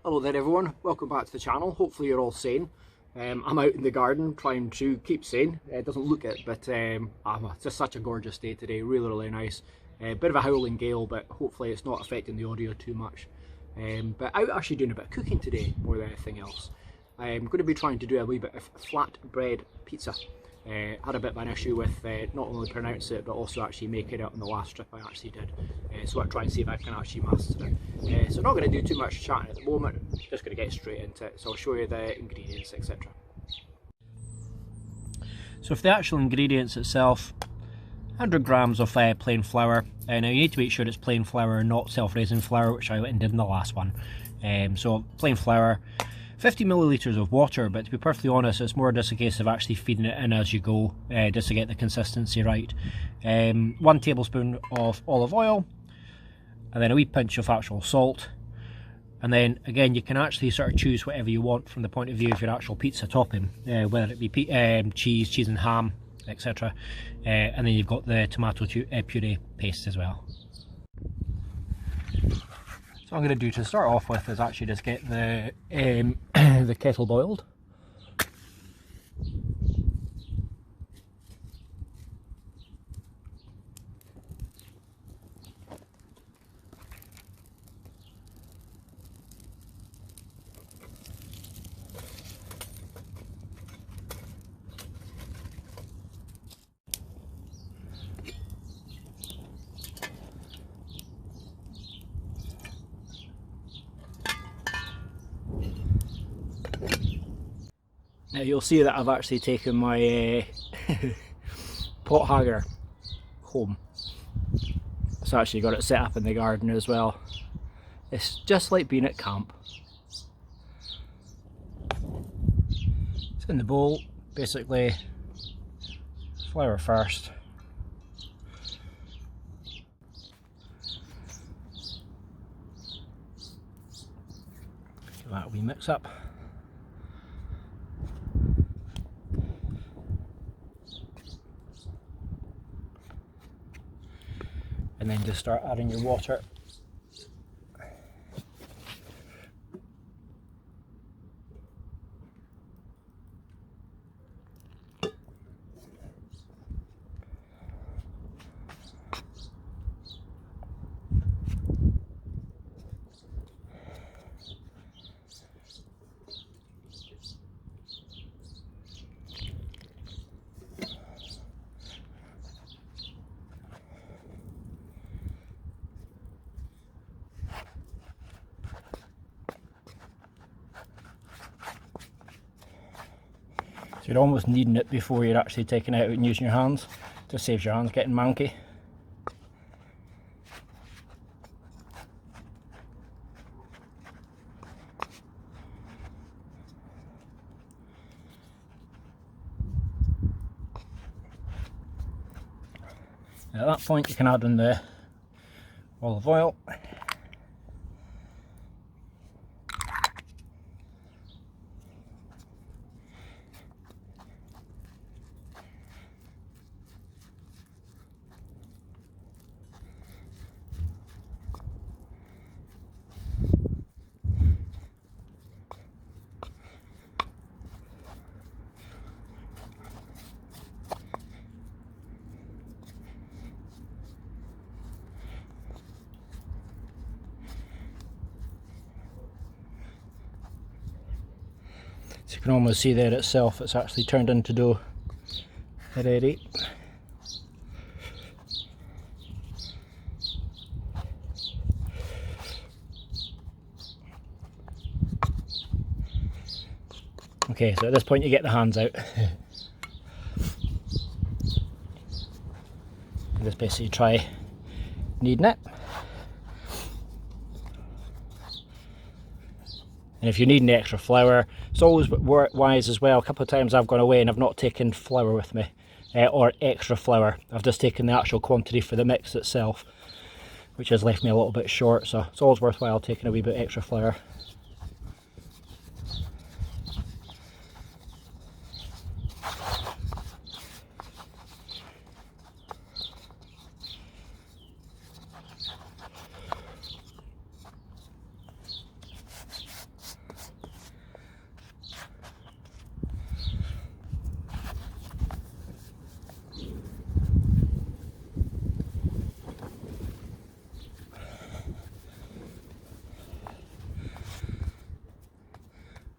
Hello there everyone, welcome back to the channel. Hopefully you're all sane. I'm out in the garden trying to keep sane. It doesn't look it, but it's just such a gorgeous day today, really nice. A bit of a howling gale, but hopefully it's not affecting the audio too much. But out actually doing a bit of cooking today more than anything else. I'm going to be trying to do a wee bit of flatbread pizza. Had a bit of an issue with not only pronounce it but also actually make it out on the last trip I actually did. So I'll try and see if I can actually master it. So not going to do too much chatting at the moment, just going to get straight into it. So I'll show you the ingredients, etc. So for the actual ingredients itself, 100 grams of plain flour. Now you need to make sure it's plain flour, not self-raising flour, which I went and did in the last one. So plain flour. 50 millilitres of water, but to be perfectly honest, it's more just a case of actually feeding it in as you go, just to get the consistency right. 1 tablespoon of olive oil, and then a wee pinch of actual salt. And then again, you can actually sort of choose whatever you want from the point of view of your actual pizza topping, whether it be cheese and ham, etc. And then you've got the tomato puree paste as well. So what I'm going to do to start off with is actually just get the the kettle boiled. Now you'll see that I've actually taken my pot hanger home. So I actually got it set up in the garden as well. It's just like being at camp. It's in the bowl, basically flour first. Give that a wee mix up. And then just start adding your water. So you're almost kneading it before you're actually taking it out and using your hands. Just saves your hands getting manky. And at that point you can add in the olive oil. So you can almost see there itself, it's actually turned into dough already. Okay, so at this point you get the hands out. Just basically try kneading it. And if you need any extra flour, it's always wise as well. A couple of times I've gone away and I've not taken flour with me, or extra flour. I've just taken the actual quantity for the mix itself, which has left me a little bit short, so it's always worthwhile taking a wee bit extra flour.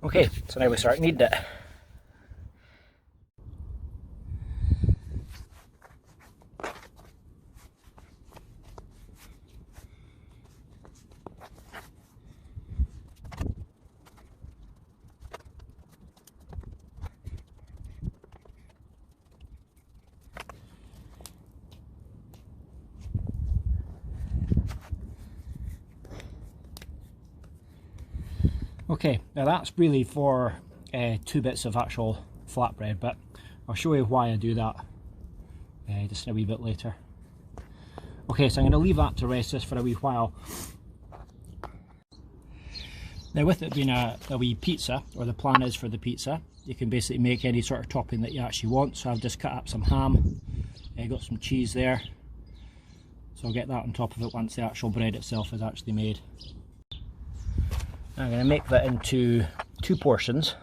Okay, so now we start kneading it. Okay, now that's really for 2 bits of actual flatbread, but I'll show you why I do that just in a wee bit later. Okay, so I'm going to leave that to rest just for a wee while. Now with it being a wee pizza, or the plan is for the pizza, you can basically make any sort of topping that you actually want. So I've just cut up some ham, got some cheese there, so I'll get that on top of it once the actual bread itself is actually made. I'm going to make that into 2 portions.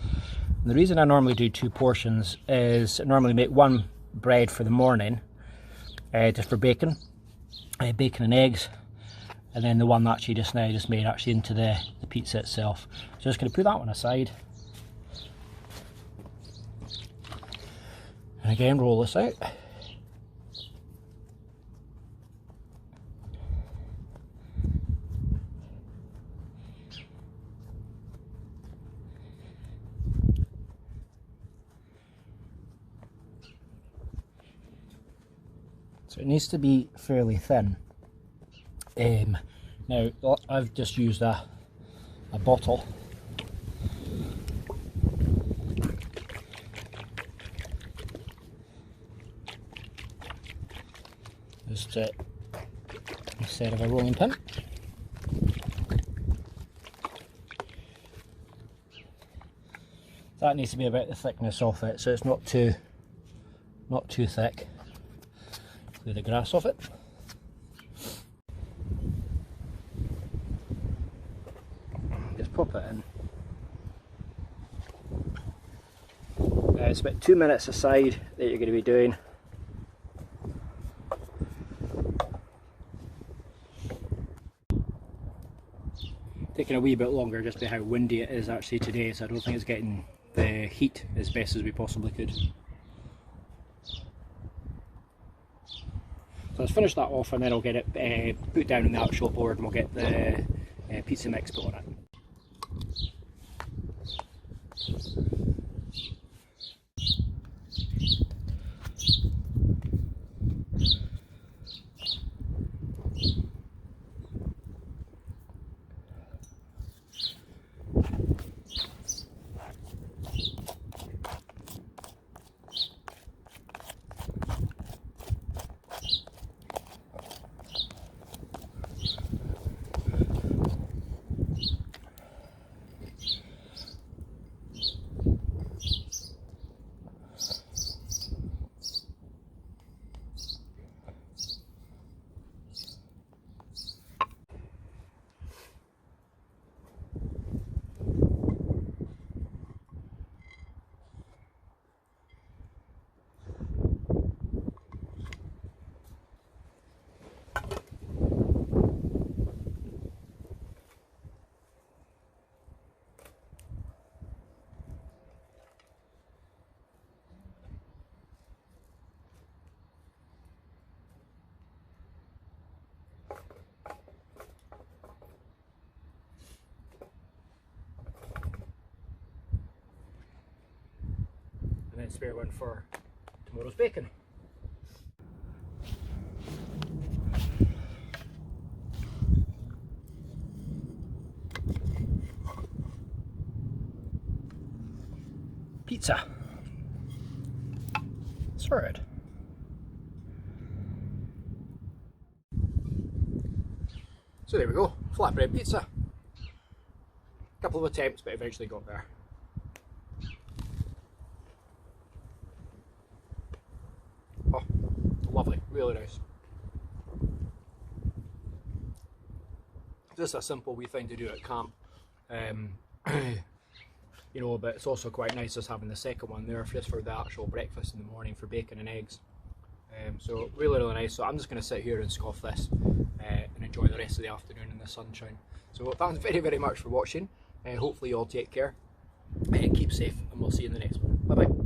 And the reason I normally do 2 portions is I normally make 1 bread for the morning, just for bacon, bacon and eggs, and then the one that actually just now just made actually into the pizza itself. So just going to put that one aside, and again roll this out. So it needs to be fairly thin. Now I've just used a bottle. Just instead of a rolling pin. That needs to be about the thickness of it, so it's not too thick. Clear the grass off it. Just pop it in. It's about 2 minutes aside that you're going to be doing. Taking a wee bit longer just by how windy it is actually today, so I don't think it's getting the heat as best as we possibly could. So let's finish that off and then I'll get it put down on the actual board and we'll get the pizza mix put on it. And then spare one for tomorrow's bacon. Pizza. Sorted. So there we go, flatbread pizza. Couple of attempts, but eventually got there. Oh, lovely, really nice. Just a simple wee thing to do at camp. You know, but it's also quite nice just having the second one there just for the actual breakfast in the morning for bacon and eggs. So really, really nice. So I'm just going to sit here and scoff this and enjoy the rest of the afternoon in the sunshine. So thanks very, very much for watching. Hopefully you all take care, keep safe, and we'll see you in the next one. Bye bye.